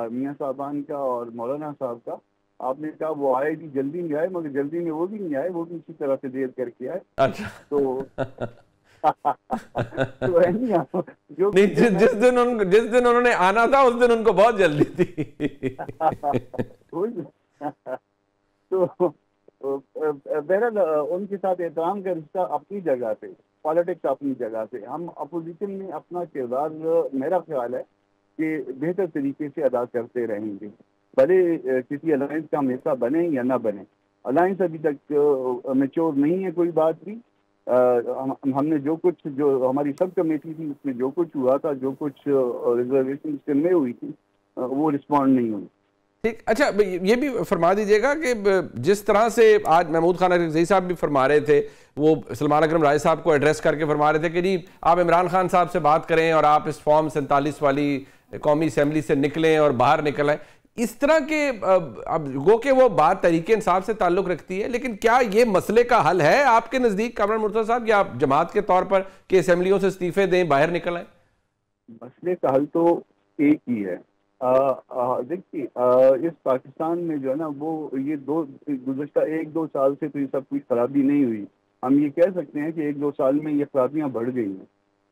S4: मियाँ साहबान का और मौलाना साहब का। आपने कहा वो आए भी जल्दी नहीं आए, मगर जल्दी में वो भी नहीं आए, वो भी इसी तरह से देर करके आए।
S1: अच्छा
S4: तो
S1: जो जिस दिन उन्होंने आना था उस दिन उनको बहुत जल्दी थी।
S4: तो बहरहाल उनके साथ एहतराम का रिश्ता अपनी जगह पे, पॉलिटिक्स अपनी जगह पे। हम अपोजिशन में अपना किरदार, मेरा ख्याल है कि बेहतर तरीके से अदा करते रहेंगे, भले किसी अलायंस का हम हिस्सा बने या ना बने। अलायंस अभी तक मैच्योर नहीं है कोई बात भी, हमने जो कुछ, जो हमारी सब कमेटी थी उसमें जो कुछ हुआ था, जो कुछ रिजर्वेशन कन्वे हुई थी, वो रिस्पॉन्ड नहीं हुई।
S1: ठीक, अच्छा ये भी फरमा दीजिएगा कि जिस तरह से आज महमूद खान अकरज़ई साहब भी फरमा रहे थे, वो सलमान अकरम राय साहब को एड्रेस करके फरमा रहे थे कि जी आप इमरान खान साहब से बात करें और आप इस फॉर्म 47 वाली कौमी असम्बली से निकलें और बाहर निकल आए, इस तरह के अब गो के वो बात तहरीक इंसाफ से ताल्लुक रखती है, लेकिन क्या ये मसले का हल है आपके नज़दीक कामरान मुर्तज़ा साहब, या आप जमात के तौर पर कि असम्बलियों से इस्तीफे दें, बाहर निकल आए?
S4: मसले का हल तो एक ही है। देखिए, इस पाकिस्तान में जो है ना, वो ये गुज़श्ता 1-2 साल से तो ये सब कुछ खराबी नहीं हुई। हम ये कह सकते हैं कि 1-2 साल में ये खराबियाँ बढ़ गई हैं,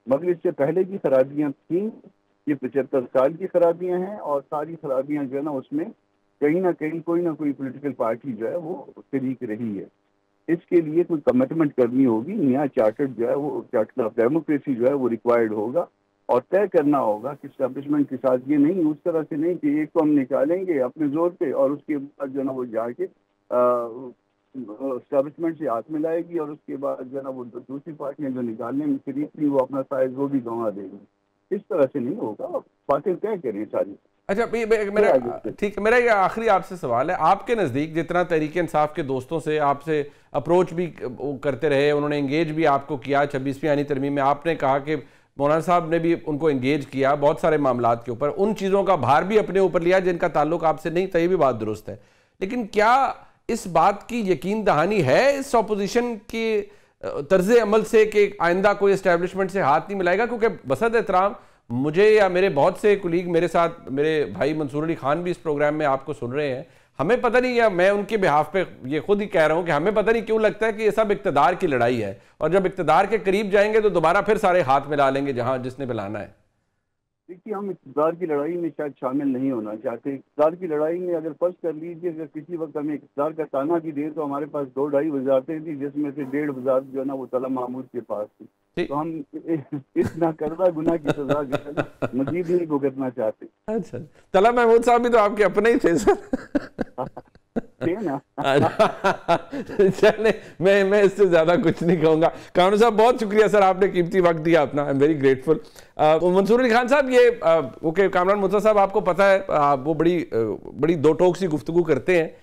S4: मगर इससे पहले की खराबियाँ थीं। ये 75 साल की खराबियाँ हैं, और सारी खराबियाँ जो है ना, उसमें कहीं ना कहीं कोई ना कोई पॉलिटिकल पार्टी जो है वो शरीक रही है। इसके लिए कोई कमिटमेंट करनी होगी, नया चार्टर जो है वो, चार्टर ऑफ डेमोक्रेसी जो है वो रिक्वायर्ड होगा, और तय करना होगा कि एस्टैब्लिशमेंट के साथ ये नहीं, उस तरह से नहीं कि एक को हम निकालेंगे अपने जोर पे और उसके बाद जो है ना वो जाके एस्टैब्लिशमेंट से हाथ मिलाएगी, और उसके बाद जो है ना वो दूसरी पार्टियां जो निकालने में शरीक थी वो अपना साइज वो भी गंवा देगी। इस तरह से नहीं होगा, बातें तय करें सारी।
S1: अच्छा, मेरा ठीक, मेरा ये आखिरी आपसे सवाल है, आपके नज़दीक जितना तहरीक इंसाफ के दोस्तों से आपसे अप्रोच भी करते रहे, उन्होंने इंगेज भी आपको किया 26वीं आईनी तरमीम में, आपने कहा कि मौलाना साहब ने भी उनको एंगेज किया बहुत सारे मामलात के ऊपर, उन चीज़ों का भार भी अपने ऊपर लिया जिनका ताल्लुक आपसे नहीं था, ये भी बात दुरुस्त है, लेकिन क्या इस बात की यकीन दहानी है इस ऑपोजिशन के तर्ज अमल से कि आइंदा कोई एस्टैब्लिशमेंट से हाथ नहीं मिलाएगा? क्योंकि बसत एहतराम मुझे या मेरे बहुत से कुलीग, मेरे साथ मेरे भाई मंसूर अली खान भी इस प्रोग्राम में आपको सुन रहे हैं, हमें पता नहीं, या मैं उनके बिहाफ पे ये खुद ही कह रहा हूं कि हमें पता नहीं क्यों लगता है कि ये सब इक्तदार की लड़ाई है, और जब इक्तदार के करीब जाएंगे तो दोबारा फिर सारे हाथ मिला लेंगे जहां जिसने मिलाना है।
S4: देखिए, हम इक़्तिदार की लड़ाई में शायद शामिल नहीं होना चाहते। इक़्तिदार की लड़ाई में अगर फर्ज कर लीजिए, अगर किसी वक्त हमें इक़्तिदार का ताना भी दे, तो हमारे पास 2-2.5 वजारतें थी, जिसमें से 1.5 वजारत जो है ना वो तला महमूद के पास थी। तो हम इस नाकर्दा गुनाह की सजा जो है ना मजीद नहीं भुगतना चाहते।
S1: अच्छा, तला महमूद साहब भी तो आपके अपने ही थे सर। चले, मैं इससे ज्यादा कुछ नहीं कहूंगा। कानून साहब बहुत शुक्रिया सर, आपने कीमती वक्त दिया अपना, I am very grateful. Mansoor Ali Khan sahab, ये ओके, कामरान मुर्तज़ा साहब आपको पता है वो बड़ी दो टोक सी गुफ्तगू करते हैं।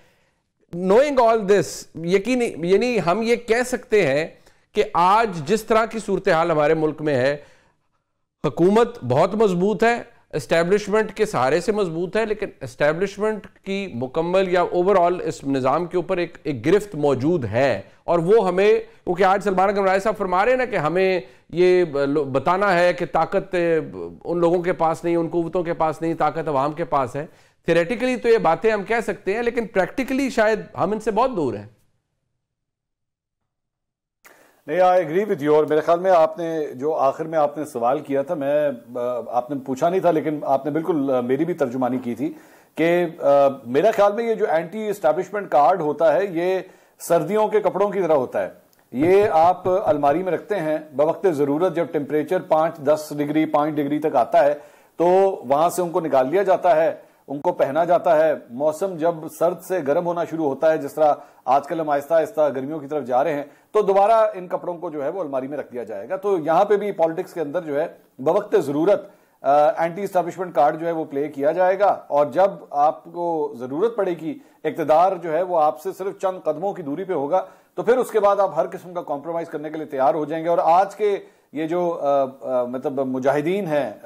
S1: नोइंग ऑल दिस, यानी हम ये कह सकते हैं कि आज जिस तरह की सूरत हाल हमारे मुल्क में है, हुकूमत बहुत मजबूत है, एस्टैब्लिशमेंट के सहारे से मजबूत है, लेकिन एस्टैब्लिशमेंट की मुकम्मल या ओवरऑल इस निज़ाम के ऊपर एक गिरफ्त मौजूद है, और वो हमें, क्योंकि आज सलमान अकरम राय साहब फरमा रहे हैं ना कि हमें ये बताना है कि ताकत उन लोगों के पास नहीं, उन कुव्वतों के पास नहीं, ताकत अवाम के पास है। थियोरेटिकली तो ये बातें हम कह सकते हैं, लेकिन प्रैक्टिकली शायद हम इनसे बहुत दूर हैं।
S2: नहीं, आई एग्री विद यू। और मेरे ख्याल में आपने जो आखिर में आपने सवाल किया था, आपने पूछा नहीं था, लेकिन आपने बिल्कुल मेरी भी तर्जुमानी की थी कि मेरा ख्याल में ये जो एंटी एस्टैब्लिशमेंट कार्ड होता है, ये सर्दियों के कपड़ों की तरह होता है। ये आप अलमारी में रखते हैं, बवक्त ज़रूरत जब टेम्परेचर 5-10 डिग्री 5 डिग्री तक आता है तो वहां से उनको निकाल लिया जाता है, उनको पहना जाता है। मौसम जब सर्द से गर्म होना शुरू होता है, जिस तरह आजकल हम आहिस्ता आहिस्ता गर्मियों की तरफ जा रहे हैं, तो दोबारा इन कपड़ों को जो है वो अलमारी में रख दिया जाएगा। तो यहां पे भी पॉलिटिक्स के अंदर जो है बवक्त जरूरत एंटी एस्टैब्लिशमेंट कार्ड जो है वो प्ले किया जाएगा, और जब आपको जरूरत पड़ेगी, इक्तदार जो है वो आपसे सिर्फ चंद कदमों की दूरी पे होगा, तो फिर उसके बाद आप हर किस्म का कॉम्प्रोमाइज करने के लिए तैयार हो जाएंगे। और आज के ये जो मतलब मुजाहिदीन हैं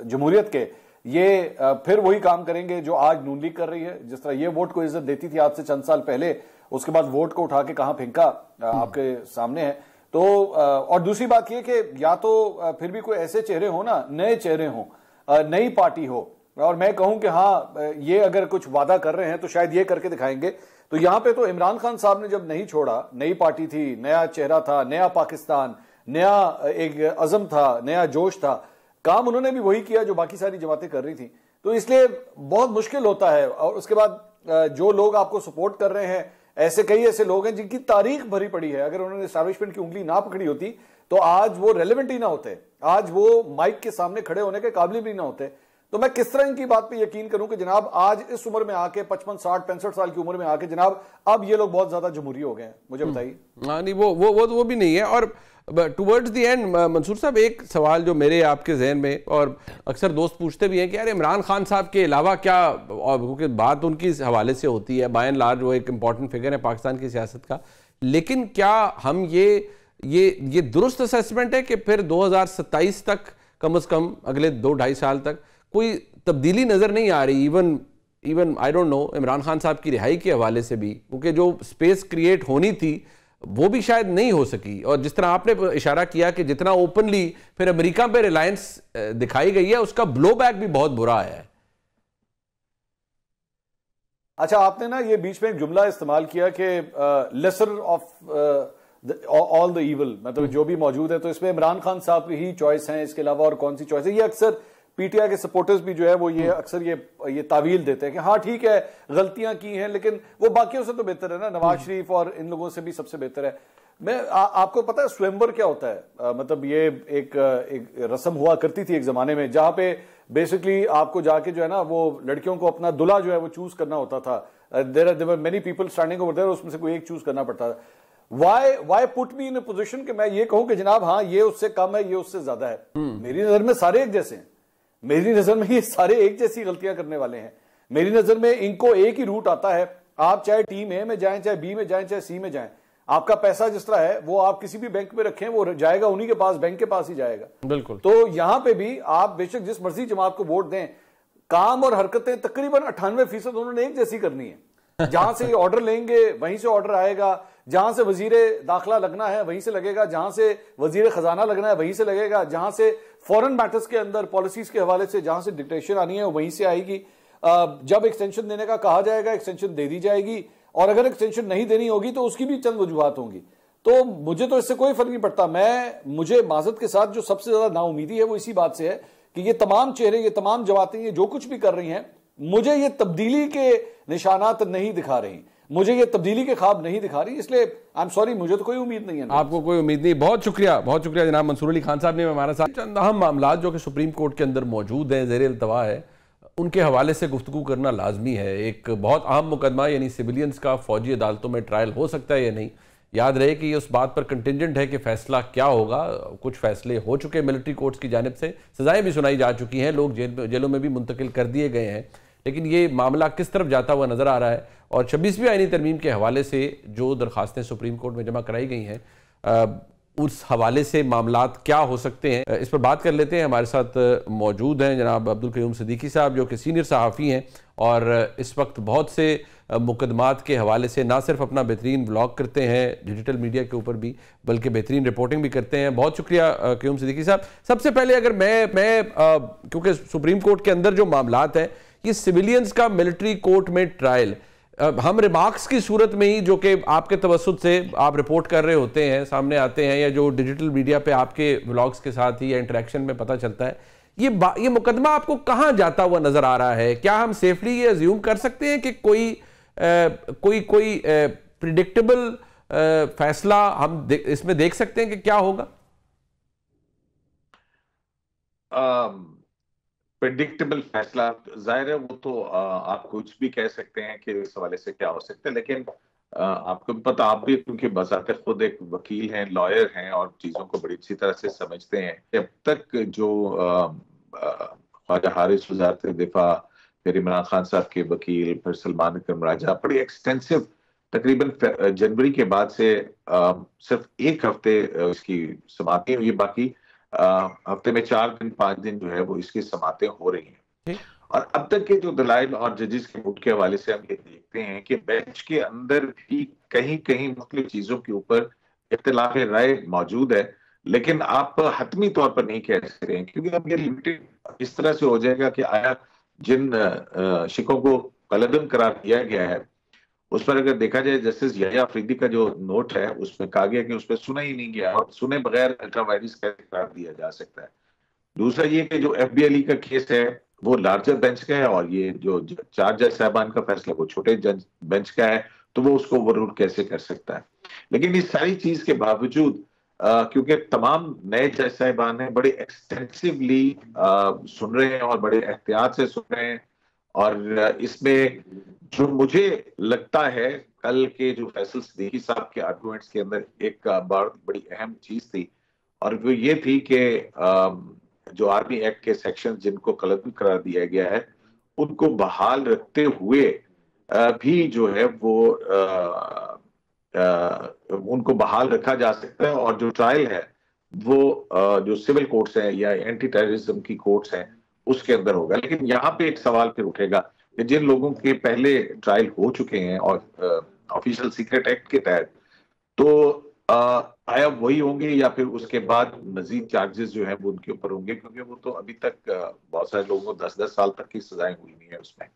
S2: जमहूरियत के, ये फिर वही काम करेंगे जो आज नून लीग कर रही है। जिस तरह ये वोट को इज्जत देती थी आज से चंद साल पहले, उसके बाद वोट को उठा के कहां फेंका आपके सामने है। तो और दूसरी बात ये कि या तो फिर भी कोई ऐसे चेहरे हो ना, नए चेहरे हो, नई पार्टी हो, और मैं कहूं कि हाँ ये अगर कुछ वादा कर रहे हैं तो शायद ये करके दिखाएंगे। तो यहां पे तो इमरान खान साहब ने जब नहीं छोड़ा, नई पार्टी थी, नया चेहरा था, नया पाकिस्तान, नया एक अज़म था, नया जोश था, काम उन्होंने भी वही किया जो बाकी सारी जमातें कर रही थी। तो इसलिए बहुत मुश्किल होता है। और उसके बाद जो लोग आपको सपोर्ट कर रहे हैं, कई ऐसे लोग हैं जिनकी तारीख भरी पड़ी है, अगर उन्होंने एस्टैब्लिशमेंट की उंगली ना पकड़ी होती तो आज वो रेलेवेंट ही ना होते, आज वो माइक के सामने खड़े होने के काबिल भी ना होते। तो मैं किस तरह इनकी बात पे यकीन करूं कि जनाब आज इस उम्र में आके 55, 60, 65 साल की उम्र में आके जनाब अब ये लोग बहुत ज्यादा जमहूरी हो गए हैं, मुझे बताइए।
S1: हाँ नहीं, वो भी नहीं है। और टुवर्ड्स द एंड मंसूर साहब, एक सवाल जो मेरे आपके जहन में, और अक्सर दोस्त पूछते भी हैं कि यार इमरान खान साहब के अलावा क्या, और क्योंकि बात उनकी हवाले से होती है, बाय एंड लार्ज वो एक इंपॉर्टेंट फिगर है पाकिस्तान की सियासत का, लेकिन क्या हम ये दुरुस्त असेसमेंट है कि फिर 2027 तक कम से कम अगले 2-2.5 साल तक कोई तब्दीली नजर नहीं आ रही, even I don't know Imran Khan साहब की रिहाई के हवाले से भी, क्योंकि जो स्पेस क्रिएट होनी थी वो भी शायद नहीं हो सकी। और जिस तरह आपने इशारा किया कि जितना ओपनली फिर अमेरिका पे रिलायंस दिखाई गई है, उसका ब्लो बैक भी बहुत बुरा आया है।
S2: अच्छा, आपने ना ये बीच में एक जुमला इस्तेमाल किया कि lesser of all the evil, मतलब जो भी मौजूद है, तो इसमें इमरान खान साहब की ही चॉइस है, इसके अलावा और कौन सी चॉइस है? ये अक्सर पीटीआई के सपोर्टर्स भी जो है वो ये अक्सर ये तावील देते हैं कि हाँ ठीक है गलतियां की हैं, लेकिन वो बाकियों से तो बेहतर है ना, नवाज शरीफ और इन लोगों से भी सबसे बेहतर है। मैं आपको पता है स्वयंवर क्या होता है? मतलब ये एक रस्म हुआ करती थी एक जमाने में, जहां पे बेसिकली आपको जाके जो है ना वो लड़कियों को अपना दुल्हा जो है वो चूज करना होता था। There were many people standing over there, उसमें से कोई एक चूज करना पड़ता था। Why put me in a position कि मैं ये कहूं कि जनाब हाँ ये उससे कम है, ये उससे ज्यादा है। मेरी नजर में सारे एक जैसे हैं, मेरी नजर में ये सारे एक जैसी गलतियां करने वाले हैं। मेरी नजर में इनको एक ही रूट आता है, आप चाहे टीम ए में जाएं, चाहे बी में जाएं, चाहे सी में जाएं, आपका पैसा जिस तरह है वो आप किसी भी बैंक में रखें, वो जाएगा उन्हीं के पास, बैंक के पास ही जाएगा।
S1: बिल्कुल।
S2: तो यहां पे भी आप बेशक जिस मर्जी जमात को वोट दें, काम और हरकतें तकरीबन 98% उन्होंने एक जैसी करनी है। जहां से ये ऑर्डर लेंगे वहीं से ऑर्डर आएगा, जहां से वजीरे दाखिला लगना है वहीं से लगेगा, जहां से वजीरे खजाना लगना है वहीं से लगेगा, जहां से फॉरेन मैटर्स के अंदर पॉलिसीज के हवाले से जहां से डिक्टेशन आनी है वहीं से आएगी। जब एक्सटेंशन देने का कहा जाएगा एक्सटेंशन दे दी जाएगी, और अगर एक्सटेंशन नहीं देनी होगी तो उसकी भी चंद वजूहात होंगी। तो मुझे तो इससे कोई फर्क नहीं पड़ता। मुझे माजरत के साथ जो सबसे ज्यादा नाउमीदी है वो इसी बात से है कि ये तमाम चेहरे, ये तमाम जमातें, ये जो कुछ भी कर रही हैं, मुझे ये तब्दीली के निशानात नहीं दिखा रही, मुझे ये तब्दीली के ख्वाब नहीं दिखा रही, इसलिए आई एम सॉरी, मुझे तो कोई उम्मीद नहीं है।
S1: आपको कोई उम्मीद नहीं। बहुत शुक्रिया जनाब मंसूर अली खान साहब ने हमारे साथ चंद अहम मामला जो कि सुप्रीम कोर्ट के अंदर मौजूद हैं, ज़ेर इल्तवा है, उनके हवाले से गुफ्तगू करना लाजमी है। एक बहुत अहम मुकदमा यानी सिविलियंस का फौजी अदालतों में ट्रायल हो सकता है या नहीं, याद रहे कि ये उस बात पर कंटिंजेंट है कि फैसला क्या होगा। कुछ फैसले हो चुके मिलिट्री कोर्ट्स की जानिब से, सजाएं भी सुनाई जा चुकी हैं, लोग जेलों में भी मुंतकिल कर दिए गए हैं, लेकिन ये मामला किस तरफ जाता हुआ नजर आ रहा है। और 26वीं आईनी तरमीम के हवाले से जो दरखास्तें सुप्रीम कोर्ट में जमा कराई गई हैं, उस हवाले से मामलात क्या हो सकते हैं, इस पर बात कर लेते हैं। हमारे साथ मौजूद हैं जनाब अब्दुल क़य्यूम सिद्दीकी साहब, जो कि सीनियर सहाफ़ी हैं और इस वक्त बहुत से मुकदमात के हवाले से ना सिर्फ अपना बेहतरीन व्लॉग करते हैं डिजिटल मीडिया के ऊपर भी, बल्कि बेहतरीन रिपोर्टिंग भी करते हैं। बहुत शुक्रिया क़य्यूम सिद्दीकी साहब। सबसे पहले अगर मैं क्योंकि सुप्रीम कोर्ट के अंदर जो मामलात हैं, ये सिविलियंस का मिलिट्री कोर्ट में ट्रायल, हम रिमार्क्स की सूरत में ही, जो कि आपके तवस्सुत से आप रिपोर्ट कर रहे होते हैं, सामने आते हैं, या जो डिजिटल मीडिया पे आपके व्लॉग्स के साथ ही या इंटरेक्शन में पता चलता है, ये मुकदमा आपको कहाँ जाता हुआ नजर आ रहा है? क्या हम सेफली ये अज्यूम कर सकते हैं कि कोई प्रिडिक्टेबल फैसला हम इसमें देख सकते हैं कि क्या होगा?
S5: प्रेडिक्टेबल फैसला जाहिर है वो तो आप कुछ भी कह सकते हैं कि इस हवाले से क्या हो सकता है, लेकिन आपको पता, आप भी क्योंकि बजाते खुद एक वकील हैं, लॉयर हैं और चीजों को बड़ी अच्छी तरह से समझते हैं। जब तक जो ख्वाजा हारिस वज़ारत दिफा, फिर इमरान खान साहब के वकील, फिर सलमान अकरम राजा, बड़ी एक्सटेंसिव, तकरीबन जनवरी के बाद से सिर्फ एक हफ्ते इसकी समाप्ति हुई, बाकी हफ्ते में 4 दिन 5 दिन जो है वो इसकी समातें हो रही हैं। और अब तक के जो दलाइल और जजेस के मूड के हवाले से हम ये देखते हैं कि बेंच के अंदर भी कहीं कहीं मुख्तलिफ चीजों के ऊपर इख्तिलाफ राय मौजूद है, लेकिन आप हतमी तौर पर नहीं कह सकते हैं, क्योंकि अब ये लिमिटेड इस तरह से हो जाएगा कि आया जिन शिकों को कलअदम करार दिया गया है उस पर अगर देखा जाए, जस्टिस यहया अफरीदी का जो नोट है उसमें कहा गया कि उस पर सुना ही नहीं गया, और सुने बगैर अल्ट्रा वायरस कैसे करार दिया जा सकता है। दूसरा ये कि जो FBI का केस है वो लार्जर बेंच का है, और ये जो 4 जज साहबान का फैसला वो छोटे बेंच का है, तो वो उसको ओवररूल कैसे कर सकता है। लेकिन इस सारी चीज के बावजूद क्योंकि तमाम नए जज साहिबान हैं, बड़े एक्सटेंसिवली सुन रहे हैं और बड़े एहतियात से सुन रहे हैं। और इसमें जो मुझे लगता है कल के जो फैसल सिद्दीकी साहब के आर्गुमेंट्स के अंदर एक बड़ी अहम चीज थी, और वो ये थी कि जो आर्मी एक्ट के सेक्शन जिनको कलम करार दिया गया है उनको बहाल रखते हुए भी जो है वो उनको बहाल रखा जा सकता है, और जो ट्रायल है वो जो सिविल कोर्ट्स हैं या एंटी टेररिज्म की कोर्ट्स हैं उसके अंदर होगा। लेकिन यहाँ पे एक सवाल फिर उठेगा कि जिन लोगों के पहले ट्रायल हो चुके हैं और ऑफिशियल सीक्रेट एक्ट के तहत, तो आया वही होंगे या फिर उसके बाद मजीद चार्जेस जो है वो उनके ऊपर होंगे, क्योंकि वो तो अभी तक बहुत सारे लोगों को 10-10 साल तक की सजाएं हुई नहीं है उसमें।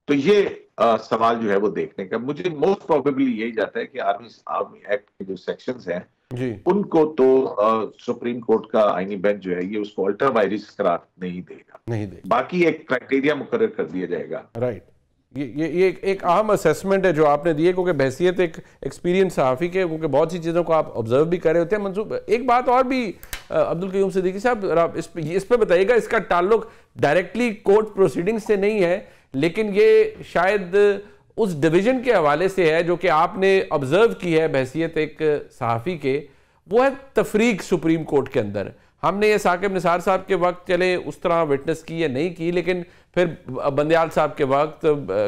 S5: तो ये सवाल जो है वो देखने का, मुझे मोस्ट प्रोबेबली यही जाता है कि आर्मी एक्ट के जो सेक्शंस हैं उनको तो सुप्रीम कोर्ट का आईनी बेंच जो है ये उसको अल्ट्रा वायरस करार नहीं देगा, बाकी एक क्राइटेरिया मुकर्रर कर दिया जाएगा।
S1: राइट, ये एक अहम असेसमेंट है जो आपने दी है, क्योंकि बहसियत एक एक्सपीरियंस सहाफ़ी के, क्योंकि बहुत सी चीज़ों को आप ऑब्जर्व भी कर रहे होते हैं। मंसूब, एक बात और भी अब्दुल क़य्यूम सिद्दीकी साहब इस पे बताइएगा, इसका ताल्लुक डायरेक्टली कोर्ट प्रोसीडिंग से नहीं है, लेकिन ये शायद उस डिवीजन के हवाले से है जो कि आपने ऑब्जर्व की है बहसियत एक सहाफ़ी के, वो है तफरीक सुप्रीम कोर्ट के अंदर। हमने ये साकिब निसार साहब के वक्त चले उस तरह विटनेस की या नहीं की, लेकिन फिर बंदयाल साहब के वक्त,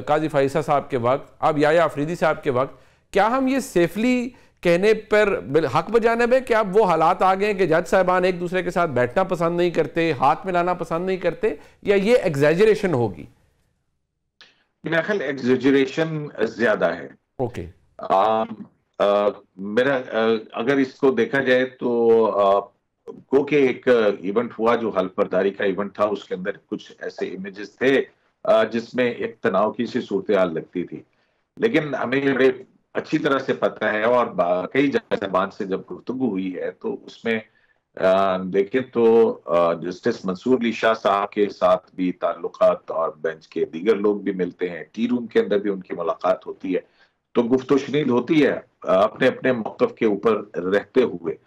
S1: काजी फाइसा साहब के वक्त, अब याया अफरीदी साहब के वक्त, क्या हम ये सेफली कहने पर हक बजानब है कि अब वो हालात आ गए हैं कि जज साहिबान एक दूसरे के साथ बैठना पसंद नहीं करते, हाथ मिलाना पसंद नहीं करते, या ये एग्जैजरेशन होगी?
S5: मेरा ख्याल एग्जैजरेशन ज्यादा है।
S1: ओके।
S5: मेरा अगर इसको देखा जाए तो गो के एक इवेंट हुआ जो हल्फ बर्दारी का इवेंट था, उसके अंदर कुछ ऐसे इमेजेस थे जिसमें एक तनाव की सी सूरत हाल लगती थी, लेकिन हमें बड़े अच्छी तरह से पता है और कई जबान से जब गुफ्तगू हुई है तो उसमें देखें तो जस्टिस मंसूर अली शाह साहब के साथ भी ताल्लुकात और बेंच के दीगर लोग भी मिलते हैं, टी रूम के अंदर भी उनकी मुलाकात होती है, तो गुफ्तो शनीद होती है अपने अपने मौक़िफ़ के ऊपर रहते हुए।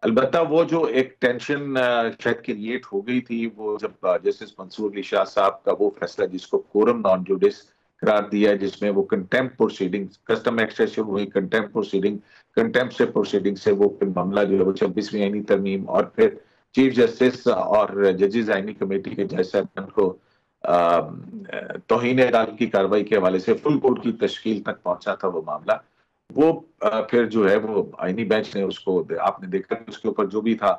S5: अलबत्ता वो जो एक टेंशन शायद क्रिएट हो गई थी वो जब जस्टिस मंसूर अली शाह साहब का वो फैसला जिसको कोरम नॉन जुडिस करार दिया, जिसमें वो कंटेम्प्ट प्रोसीडिंग, कस्टम एक्ट से शुरू हुई कंटेम्प्ट प्रोसीडिंग, कंटेम्प्ट से प्रोसीडिंग से वो फिर मामला जो है वो 26वीं आईनी तरमीम और फिर चीफ जस्टिस और जजेस आईनी कमेटी के जज साहब को तौहीन अदालत की कार्रवाई के हवाले से फुल कोर्ट की तश्कील तक पहुंचा था वो मामला। वो फिर जो है वो आईनी बेंच ने उसको, आपने देखा कि उसके ऊपर जो भी था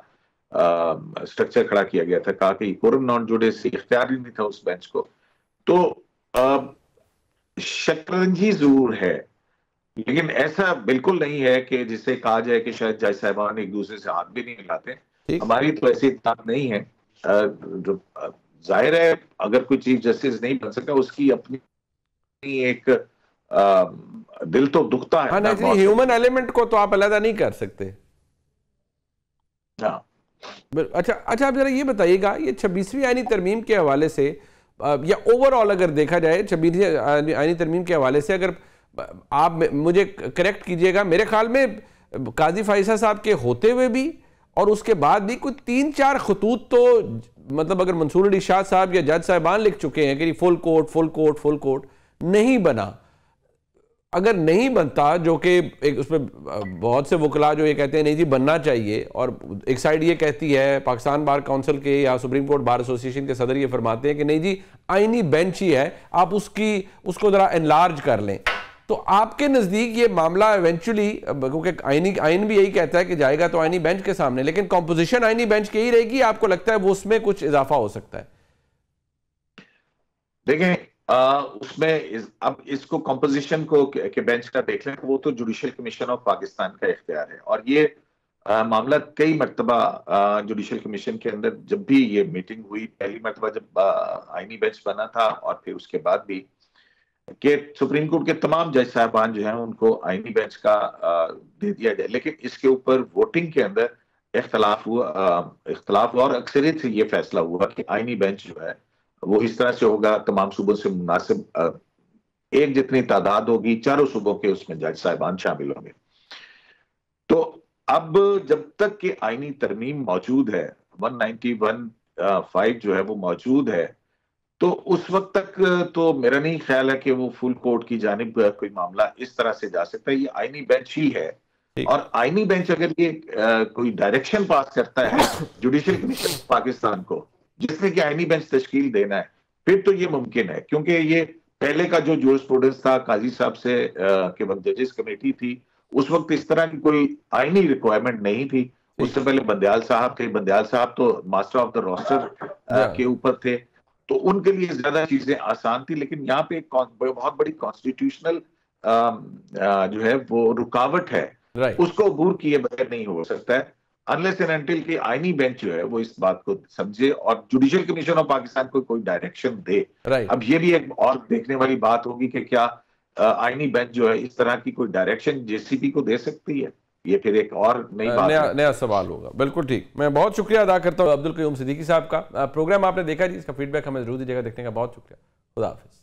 S5: स्ट्रक्चर खड़ा किया गया था, कहा कि कोरम नॉन जुडिस इख्तियार ही नहीं था उस बेंच को। तो शतरंजी जरूर है, लेकिन ऐसा बिल्कुल नहीं है कि जिसे कहा जाए कि शायद जज साहिबान एक दूसरे से हाथ भी नहीं मिलाते। हमारी तो ऐसी बात नहीं है। जो जाहिर है अगर कोई चीफ जस्टिस नहीं बन सकता उसकी अपनी एक दिल तो दुखता है।
S1: हाँ, ह्यूमन एलिमेंट को तो आप अलग नहीं कर सकते।
S5: हाँ,
S1: अच्छा, आप जरा ये बताइएगा, ये 26वीं आईनी तरमीम के हवाले से या ओवरऑल अगर देखा जाए 26वीं आईनी तरमीम के हवाले से, अगर आप मुझे करेक्ट कीजिएगा, मेरे ख्याल में काजी फाइसा साहब के होते हुए भी और उसके बाद भी कोई 3-4 खतूत तो मतलब अगर मंसूर अली शाह साहब या जज साहिबान लिख चुके हैं कि full court full court full court नहीं बना। अगर नहीं बनता, जो कि एक उसमें बहुत से वकला जो ये कहते हैं नहीं जी बनना चाहिए, और एक साइड ये कहती है पाकिस्तान बार काउंसिल के या सुप्रीम कोर्ट बार एसोसिएशन के सदर ये फरमाते हैं कि नहीं जी आईनी बेंच ही है, आप उसको जरा एनलार्ज कर लें। तो आपके नज़दीक ये मामला इवेंचुअली, क्योंकि आईन भी यही कहता है कि जाएगा तो आईनी बेंच के सामने, लेकिन कॉम्पोजिशन आईनी बेंच की ही रहेगी, आपको लगता है वो उसमें कुछ इजाफा हो सकता है?
S5: देखें उसमें अब इसको कंपोजिशन को के बेंच का देख लें, वो तो जुडिशियल कमीशन ऑफ पाकिस्तान का इख्तियार है, और ये मामला कई मरतबा जुडिशियल कमीशन के अंदर जब भी ये मीटिंग हुई, पहली मरतबा जब आईनी बेंच बना था और फिर उसके बाद भी कि सुप्रीम कोर्ट के तमाम जज साहबान जो हैं उनको आईनी बेंच का दे दिया जाए, लेकिन इसके ऊपर वोटिंग के अंदर इख्तलाफ हुआ और अक्सरियत से ये फैसला हुआ कि आईनी बेंच जो है वो इस तरह से होगा, तमाम सूबों से मुनासिब एक जितनी तादाद होगी, चारों सूबों के उसमें जज साहिबान शामिल होंगे। तो अब जब तक कि आईनी तरमीम मौजूद है, 191(5) जो है वो मौजूद है, तो उस वक्त तक तो मेरा नहीं ख्याल है कि वो फुल कोर्ट की जानिब कोई मामला इस तरह से जा सकता है। ये आईनी बेंच ही है, और आईनी बेंच अगर ये कोई डायरेक्शन पास करता है जुडिशल कमीशन पाकिस्तान को, जिसने कि आईनी बेंच तश्कील देना है, फिर तो ये मुमकिन है। क्योंकि ये पहले का जो जूरिस्प्रूडेंस था काजी साहब से के वक्त जजेस कमेटी थी, उस वक्त इस तरह की कोई आईनी रिक्वायरमेंट नहीं थी। उससे पहले बंदयाल साहब थे, बंदयाल साहब तो मास्टर ऑफ द रोस्टर के ऊपर थे, तो उनके लिए ज्यादा चीजें आसान थी। लेकिन यहाँ पे एक बहुत बड़ी कॉन्स्टिट्यूशनल जो है वो रुकावट है, उसको अबूर किए बगैर नहीं हो सकता है, अनलेस एंड अनटिल कि आईनी बेंच जो है वो इस बात को समझे और जुडिशियल कमीशन ऑफ पाकिस्तान को कोई डायरेक्शन दे। अब ये भी एक और देखने वाली बात होगी कि क्या आईनी बेंच जो है इस तरह की कोई डायरेक्शन जेसीबी को दे सकती है। ये फिर एक और नई बात
S1: नया सवाल होगा। बिल्कुल ठीक। मैं बहुत शुक्रिया अदा करता हूँ अब्दुल क़य्यूम सिद्दीकी साहब का। प्रोग्राम आपने देखा जी, इसका फीडबैक हमें जरूर दीजिएगा। देखने का बहुत शुक्रिया। खुदा हाफिज़।